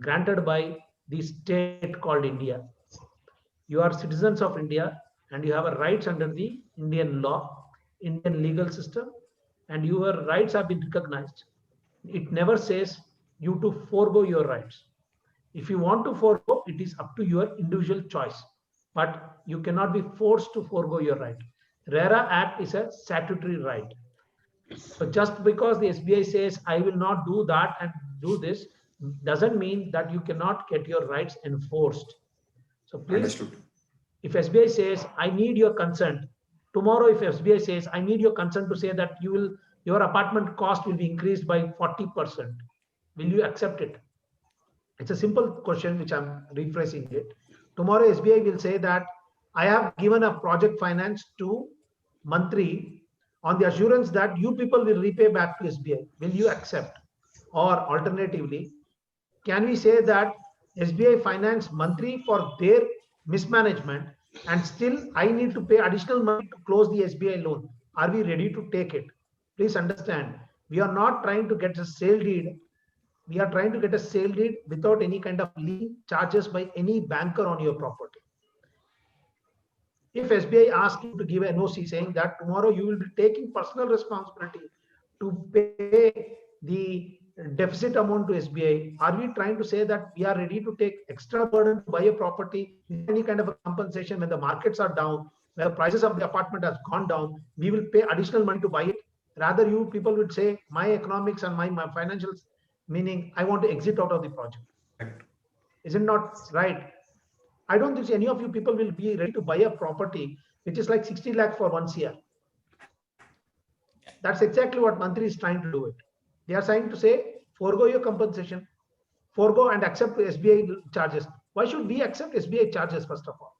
S1: granted by the state called India. You are citizens of India and you have a rights under the Indian law, Indian legal system, and your rights have been recognized. It never says you to forego your rights. If you want to forego, it is up to your individual choice, but you cannot be forced to forego your right. RERA Act is a statutory right. So just because the SBI says, I will not do that and do this, doesn't mean that you cannot get your rights enforced. So please,
S10: Understood.
S1: if SBI says, I need your consent, tomorrow if SBI says, I need your consent to say that your apartment cost will be increased by 40%, will you accept it? It's a simple question which I'm rephrasing it. Tomorrow SBI will say that I have given a project finance to Mantri on the assurance that you people will repay back to SBI. Will you accept? Or alternatively, can we say that SBI finance Mantri for their mismanagement and still I need to pay additional money to close the SBI loan? Are we ready to take it? Please understand, we are not trying to get a sale deed. We are trying to get a sale deed without any kind of lien charges by any banker on your property. If SBI asks you to give an NOC saying that tomorrow you will be taking personal responsibility to pay the deficit amount to SBI, are we trying to say that we are ready to take extra burden to buy a property with any kind of a compensation when the markets are down, when the prices of the apartment has gone down, we will pay additional money to buy it? Rather, you people would say my economics and my financials, meaning I want to exit out of the project. Isn't not right? I don't think any of you people will be ready to buy a property which is like 60 lakh for 1 year. That's exactly what Mantri is trying to do it. They are trying to say, forego your compensation, forego and accept SBI charges. Why should we accept SBI charges first of all?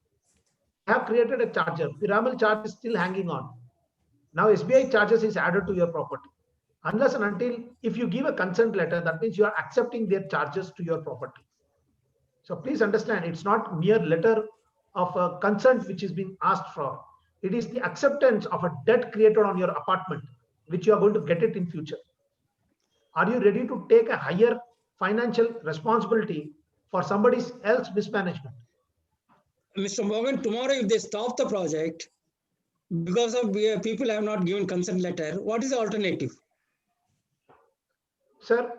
S1: I have created a charger. Piramal charge is still hanging on. Now SBI charges is added to your property. Unless and until, if you give a consent letter, that means you are accepting their charges to your property. So please understand, it's not mere letter of a consent which is being asked for. It is the acceptance of a debt created on your apartment, which you are going to get it in future. Are you ready to take a higher financial responsibility for somebody else's mismanagement?
S3: Mr. Morgan, tomorrow if they stop the project because of people have not given consent letter, what is the alternative?
S1: Sir,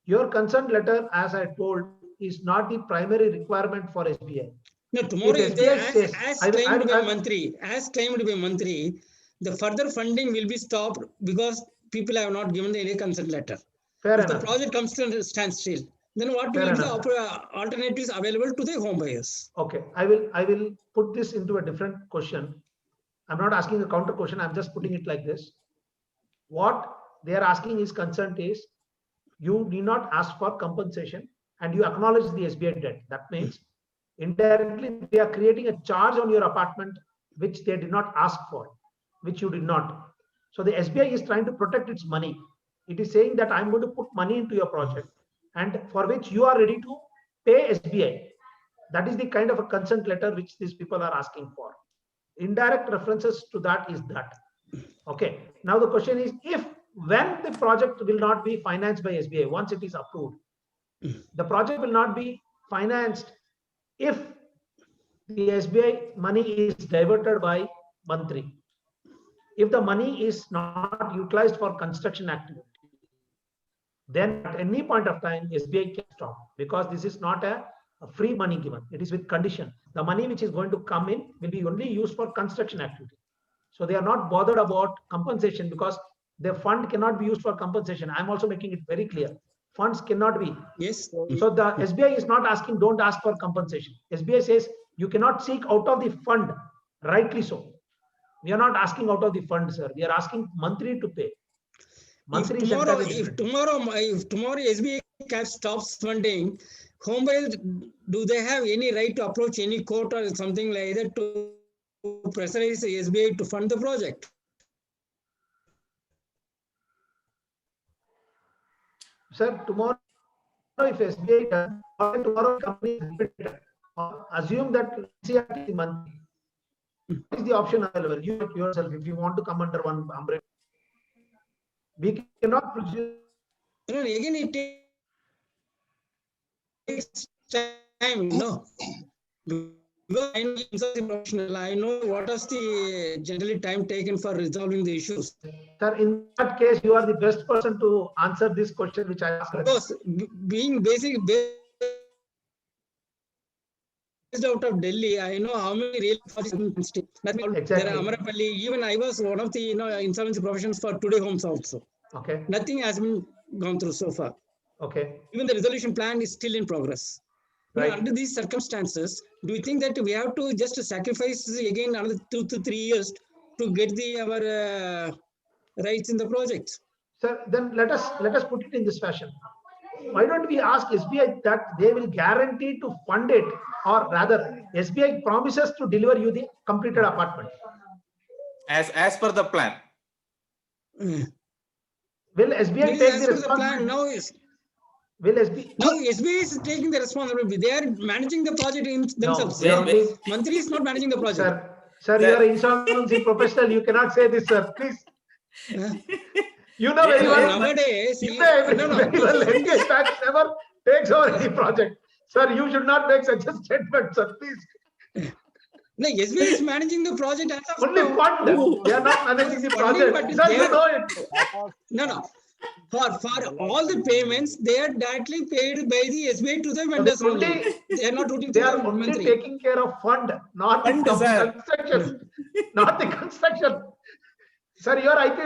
S1: your consent letter, as I told, is not the primary requirement for SBI.
S3: No, tomorrow if they,
S1: says,
S3: as claimed by Mantri, the further funding will be stopped because people have not given any consent letter.
S1: Fair
S3: if
S1: enough.
S3: The project comes to a standstill, then what will be the alternatives available to the home buyers?
S1: Okay, I will put this into a different question. I'm not asking a counter question. I'm just putting it like this. What they are asking is consent is you need not ask for compensation and you acknowledge the SBI debt. That means indirectly they are creating a charge on your apartment which they did not ask for, which you did not. So the SBI is trying to protect its money. It is saying that I'm going to put money into your project and for which you are ready to pay SBI. That is the kind of a consent letter which these people are asking for. Indirect references to that is that. Okay. Now the question is, when the project will not be financed by SBI, once it is approved, the project will not be financed if the SBI money is diverted by Mantri. If the money is not utilized for construction activity, then at any point of time, SBI can stop because this is not a free money given. It is with condition. The money which is going to come in will be only used for construction activity. So they are not bothered about compensation because the fund cannot be used for compensation. I'm also making it very clear. Funds cannot be.
S3: Yes.
S1: So the SBI is not asking, don't ask for compensation. SBI says you cannot seek out of the fund, rightly so. We are not asking out of the fund, sir. We are asking Mantri to pay.
S3: If tomorrow SBI stops funding, home buyers, do they have any right to approach any court or something like that to pressurize the SBI to fund the project?
S1: Sir, tomorrow if SBI does, or tomorrow company is repeated, assume that NCLT is monthly. What is the option available? You yourself, if you want to come under one umbrella, we cannot produce.
S3: Again, it takes time, no. Because I know insolvency professional, I know what is the generally time taken for resolving the issues.
S1: Sir, in that case, you are the best person to answer this question which I asked.
S3: Because being based out of Delhi, I know how many real exactly. There are Amarapalli. Even I was one of the insolvency professions for Today Homes also.
S1: Okay.
S3: Nothing has been gone through so far.
S1: Okay.
S3: Even the resolution plan is still in progress.
S1: Right.
S3: Now, under these circumstances, do you think that we have to just sacrifice again another 2 to 3 years to get our rights in the project?
S1: Sir, then let us put it in this fashion. Why don't we ask SBI that they will guarantee to fund it, or rather SBI promises to deliver you the completed apartment
S2: as per the plan.
S1: Will SBI take the responsibility?
S3: Now
S1: will SBI?
S3: No, SBI is taking the responsibility. They are managing the project in themselves.
S1: No,
S3: Mantri is not managing the project.
S1: Sir, you are insolvency professional. You cannot say this, sir. Please. You know very well.
S3: Nowadays,
S1: very well. NCA Bank never takes over any project. Sir, you should not make such a statement, sir. Please.
S3: No, SBI is managing the project as of
S1: only fund. They are not managing the project. Sir, you know it.
S3: No. For all the payments, they are directly paid by the SBI to the vendors only. They are not routing.
S1: They are only taking care of fund, not the construction. Not the construction. Sir, you are IP.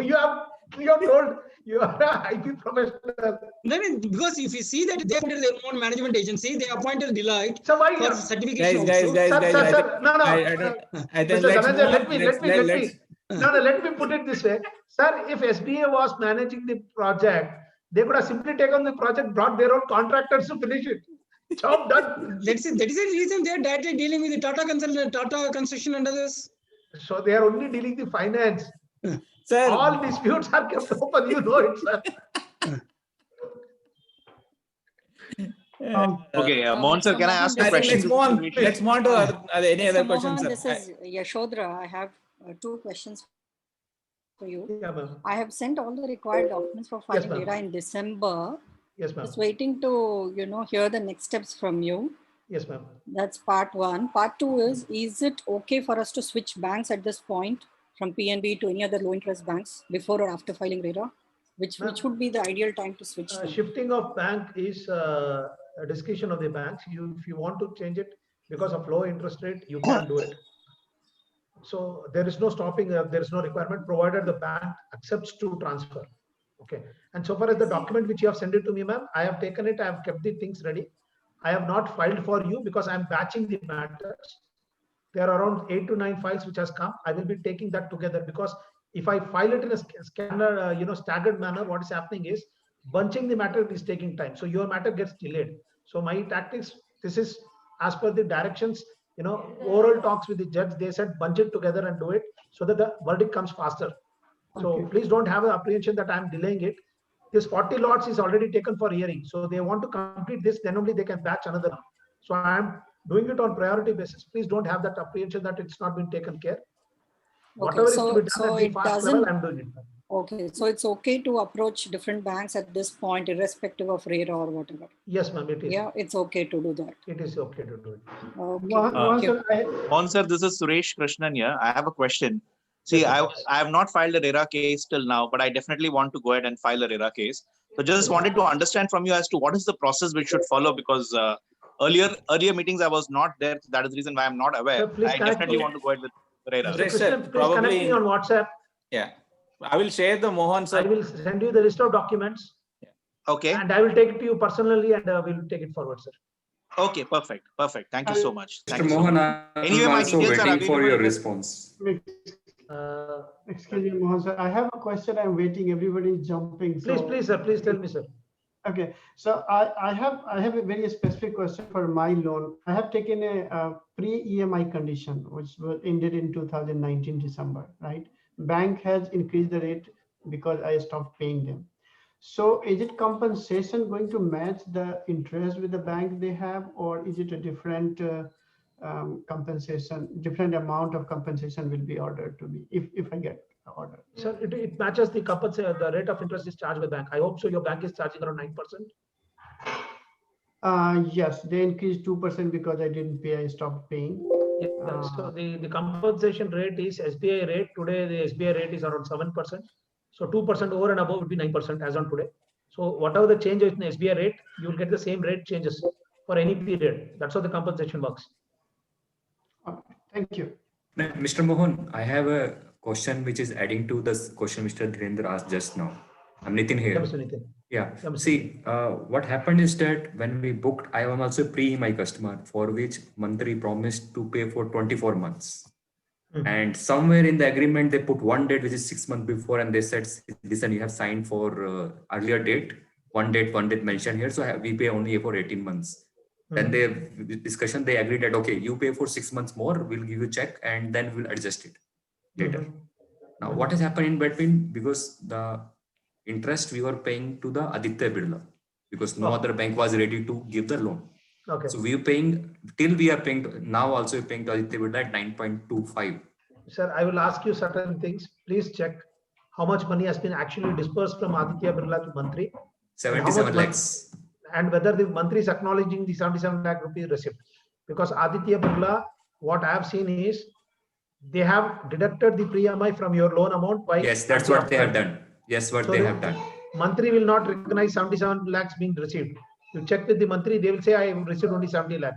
S1: You have told you are an IP professional.
S3: No, because if you see that they appointed their own management agency, they appointed Deloitte
S1: so why
S3: for certification.
S2: Guys.
S1: No. Let me put it this way. Sir, if SBA was managing the project, they could have simply taken the project, brought their own contractors to finish it. Job done.
S3: That is the reason they are directly dealing with the Tata Construction and others.
S1: So they are only dealing the finance.
S2: Sir,
S1: all disputes are kept open. You know it, sir.
S11: Okay, Mohan sir, can I ask a question?
S2: Let's move on to any other questions.
S12: This is Yashodhara. I have 2 questions for you.
S1: Yeah,
S12: I have sent all the required documents for filing data in December.
S1: Yes, ma'am.
S12: Just waiting to hear the next steps from you.
S1: Yes, ma'am.
S12: That's part 1. Part 2 is it okay for us to switch banks at this point from PNB to any other low interest banks before or after filing RERA? Which would be the ideal time to switch to?
S1: Shifting of bank is a discretion of the banks. If you want to change it because of low interest rate, you can do it. So there is no stopping, there is no requirement provided the bank accepts to transfer. Okay. And so far as the document which you have sent it to me, ma'am, I have taken it, I have kept the things ready. I have not filed for you because I am batching the matters. There are around 8 to 9 files which has come. I will be taking that together because if I file it in a scanner, staggered manner, what is happening is bunching the matter is taking time. So your matter gets delayed. So my tactics, this is as per the directions, oral talks with the judge, they said bunch it together and do it so that the verdict comes faster. So please don't have an apprehension that I'm delaying it. This 40 lots is already taken for hearing. So they want to complete this, then only they can batch another. So I'm doing it on priority basis. Please don't have that apprehension that it's not been taken care. Whatever is to be done at the fast level, I'm doing it.
S12: Okay, so it's okay to approach different banks at this point, irrespective of RERA or whatever.
S1: Yes, ma'am, it is.
S12: Yeah, it's okay to do that.
S1: It is okay to do it.
S12: Okay.
S11: Mohan sir, this is Suresh Krishnan here. I have a question. See, I have not filed a RERA case till now, but I definitely want to go ahead and file a RERA case. So just wanted to understand from you as to what is the process we should follow, because earlier meetings I was not there. That is the reason why I'm not aware. I definitely want to go ahead with RERA.
S1: Please connect me on WhatsApp.
S2: Yeah. I will share the Mohan sir.
S1: I will send you the list of documents.
S11: Okay.
S1: And I will take it to you personally and we'll take it forward, sir.
S11: Okay, perfect. Thank you so much.
S10: Mr. Mohan, I'm also waiting for your response.
S6: Excuse me, Mohan sir. I have a question. I'm waiting. Everybody is jumping. So...
S1: Please, sir. Please tell me, sir.
S6: Okay. So I have a very specific question for my loan. I have taken a pre-EMI condition, which was ended in 2019 December, right? Bank has increased the rate because I stopped paying them. So is it compensation going to match the interest with the bank they have, or is it a different compensation, different amount of compensation will be ordered to me if I get the order?
S1: So it matches the compensation, the rate of interest is charged by bank. I hope so your bank is charging around 9%.
S6: Yes, they increased 2% because I didn't pay, I stopped paying.
S1: Yeah, so the compensation rate is SBI rate. Today the SBI rate is around 7%. So 2% over and above would be 9% as on today. So whatever the change is in the SBI rate, you will get the same rate changes for any period. That's how the compensation works.
S6: Thank you.
S10: Mr. Mohan, I have a question which is adding to the question Mr. Dhirendra asked just now. I'm Nitin here.
S1: Yeah, Mr. Nitin.
S10: Yeah.
S1: Yeah, Mr.
S10: See, what happened is that when we booked, I am also pre-EMI customer for which Mantri promised to pay for 24 months. And somewhere in the agreement, they put one date, which is 6 months before, and they said, listen, you have signed for earlier date, one date mentioned here. So we pay only for 18 months. Then they discussion, they agreed that, okay, you pay for 6 months more, we'll give you a check and then we'll adjust it later. Now, what has happened in between? Because the interest we were paying to the Aditya Birla, because no other bank was ready to give the loan.
S1: Okay.
S10: So we are paying, till we are paying, now also paying to Aditya Birla at 9.25.
S1: Sir, I will ask you certain things. Please check how much money has been actually dispersed from Aditya Birla to Mantri.
S10: 77 lakhs.
S1: And whether the Mantri is acknowledging the 77 lakh rupees receipt. Because Aditya Birla, what I have seen is, they have deducted the pre-EMI from your loan amount by.
S10: Yes, that's what they have done. Yes, what they have done.
S1: Mantri will not recognize 77 lakhs being received. You check with the Mantri, they will say, I received only 70 lakh.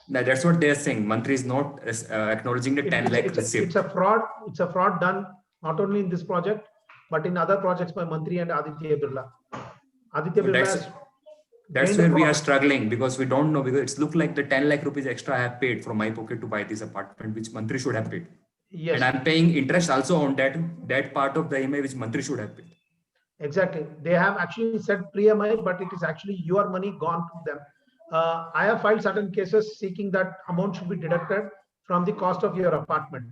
S10: That's what they are saying. Mantri is not acknowledging the 10 lakh receipt.
S1: It's a fraud. It's a fraud done not only in this project, but in other projects by Mantri and Aditya Birla. Aditya Birla.
S10: That's where we are struggling, because we don't know, because it's looked like the 10 lakh rupees extra I have paid from my pocket to buy this apartment, which Mantri should have paid.
S1: Yes.
S10: And I'm paying interest also on that part of the EMI which Mantri should have paid.
S1: Exactly. They have actually said pre-EMI, but it is actually your money gone to them. I have filed certain cases seeking that amount should be deducted from the cost of your apartment.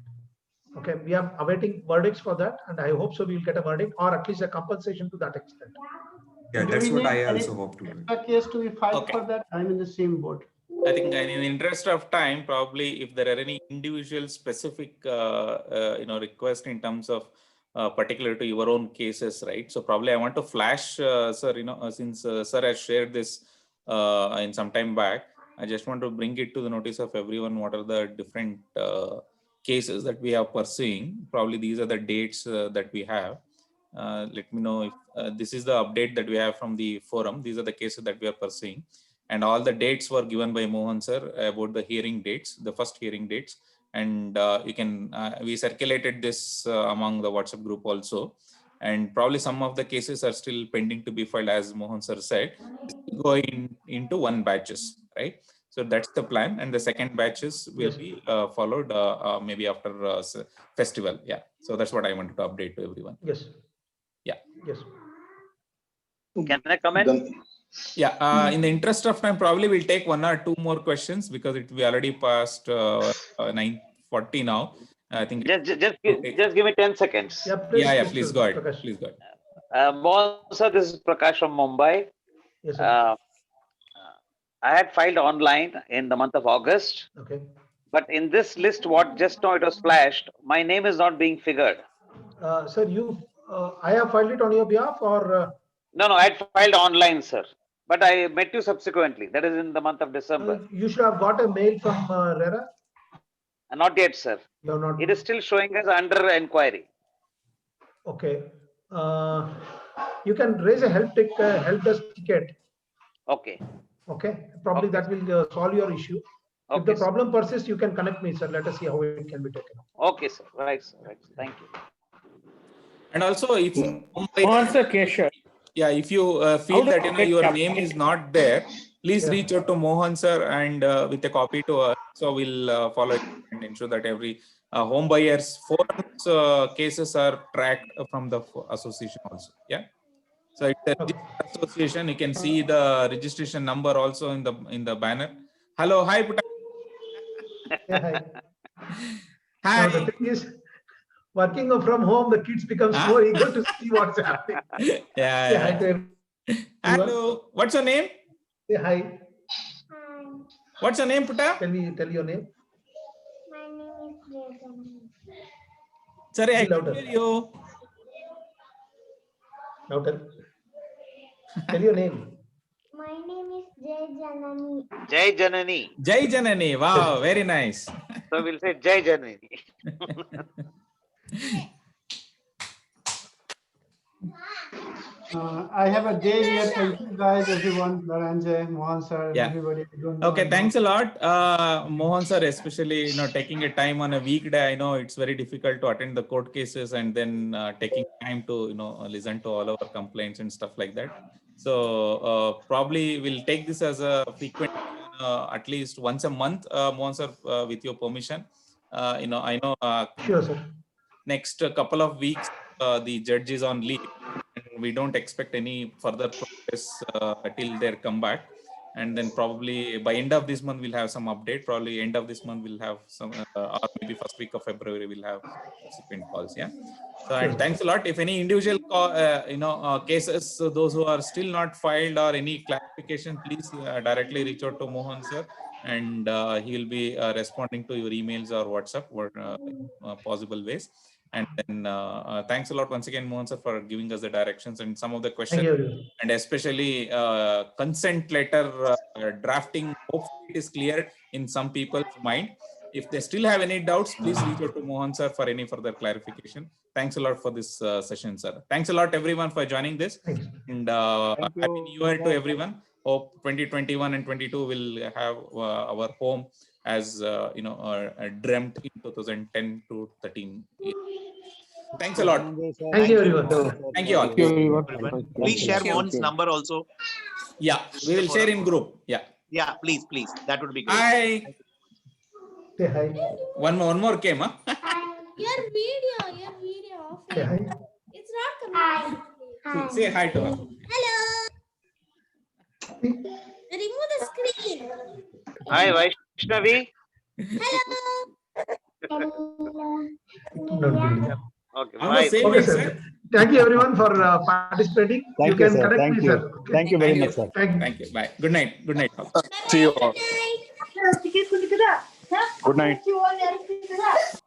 S1: Okay, we are awaiting verdicts for that, and I hope so we'll get a verdict or at least a compensation to that extent.
S10: Yeah, that's what I also hope to do.
S6: A case to be filed for that. I'm in the same boat.
S2: I think in the interest of time, probably if there are any individual specific, request in terms of particular to your own cases, right? So probably I want to flash, sir, since sir has shared this in some time back, I just want to bring it to the notice of everyone. What are the different cases that we are pursuing? Probably these are the dates that we have. Let me know if this is the update that we have from the forum. These are the cases that we are pursuing, and all the dates were given by Mohan sir about the hearing dates, the first hearing dates. And you can, we circulated this among the WhatsApp group also. And probably some of the cases are still pending to be filed, as Mohan sir said, going into one batches, right? So that's the plan. And the second batches will be followed maybe after festival. Yeah. So that's what I wanted to update to everyone.
S1: Yes.
S2: Yeah.
S1: Yes.
S8: Can I comment?
S2: Yeah, in the interest of time, probably we'll take one or two more questions because we already passed 9:40 now. I think
S8: just give me 10 seconds.
S2: Yeah, please go ahead. Please go ahead.
S8: Mohan sir, this is Prakash from Mumbai.
S1: Yes, sir.
S8: I had filed online in the month of August.
S1: Okay.
S8: But in this list, what just now it was flashed, my name is not being figured.
S1: Sir, I have filed it on your behalf, or?
S8: No, I had filed online, sir. But I met you subsequently. That is in the month of December.
S1: You should have got a mail from RERA.
S8: Not yet, sir.
S1: You're not.
S8: It is still showing as under inquiry.
S1: Okay. You can raise a help desk ticket.
S8: Okay.
S1: Okay. Probably that will solve your issue.
S8: Okay,
S1: if the problem persists, you can connect me, sir. Let us see how it can be taken.
S8: Okay, sir. Right, sir. Right. Thank you.
S2: And also, if if you feel that your name is not there, please reach out to Mohan sir and with a copy to us. So we'll follow it and ensure that every home buyers forums cases are tracked from the association also. Yeah. So it's a association. You can see the registration number also in the banner. Hello, hi, Puta.
S1: Yeah, hi.
S2: Hi.
S1: Now, the thing is, working from home, the kids becomes more eager to see what's happening.
S2: Yeah.
S1: Say hi to everyone.
S2: Hello. What's your name?
S1: Say hi.
S2: What's your name, Puta?
S1: Can we tell your name?
S13: My name is Jason.
S2: Sorry, I
S1: Be
S2: can't
S1: louder.
S2: hear you.
S1: Louder. Tell your name.
S13: My name is Jay Janani.
S14: Jai Janani.
S2: Jai Janani. Wow, very nice.
S14: So we'll say Jai Janani.
S6: I have a day here. Thank you guys, everyone. Laranjay, Mohan sir,
S2: Yeah.
S6: everybody. I don't know,
S2: Okay,
S6: I
S2: thanks
S6: know.
S2: a lot. Mohan sir, especially taking a time on a weekday. I know it's very difficult to attend the court cases and then taking time to listen to all our complaints and stuff like that. So probably we'll take this as a frequent, at least once a month, Mohan sir, with your permission. I know
S1: Sure, sir.
S2: next couple of weeks the judge is on leave. And we don't expect any further progress till their comeback. And then probably by end of this month, we'll have some update. Probably end of this month, we'll have some, or maybe first week of February, we'll have subsequent calls. Yeah. So, and thanks a lot. If any individual cases, those who are still not filed or any clarification, please directly reach out to Mohan sir, and he will be responding to your emails or WhatsApp or possible ways. And then thanks a lot once again, Mohan sir, for giving us the directions and some of the questions.
S1: Thank you.
S2: And especially consent letter drafting. Hopefully it is clear in some people's mind. If they still have any doubts, please reach out to Mohan sir for any further clarification. Thanks a lot for this session, sir. Thanks a lot, everyone, for joining this. And Happy New Year to everyone. Hope 2021 and 22 will have our home as dreamt in 2010 to 13. Thanks a lot.
S1: Thank you, everyone.
S2: Thank you all.
S11: Please share Mohan's number also.
S2: Yeah, we will share in group. Yeah.
S11: Yeah, please. That would be great.
S2: Hi.
S1: Say hi.
S2: One more came, huh?
S13: Your video off.
S1: Say hi.
S13: It's not coming.
S2: Say hi to her.
S13: Hello. Remove the screen.
S14: Hi, Vaishnavi.
S13: Hello.
S14: Okay,
S2: On
S14: bye.
S2: the same
S1: Okay,
S2: way,
S1: sir.
S2: sir.
S1: Thank you, everyone, for participating.
S5: Thank you,
S1: can
S5: sir.
S1: connect
S5: Thank
S1: me,
S5: you.
S1: sir. Okay.
S5: Thank you very
S2: Thank
S5: much,
S2: you.
S5: sir.
S2: Thank you. Bye. Good night. Good night.
S13: See you all. Good night.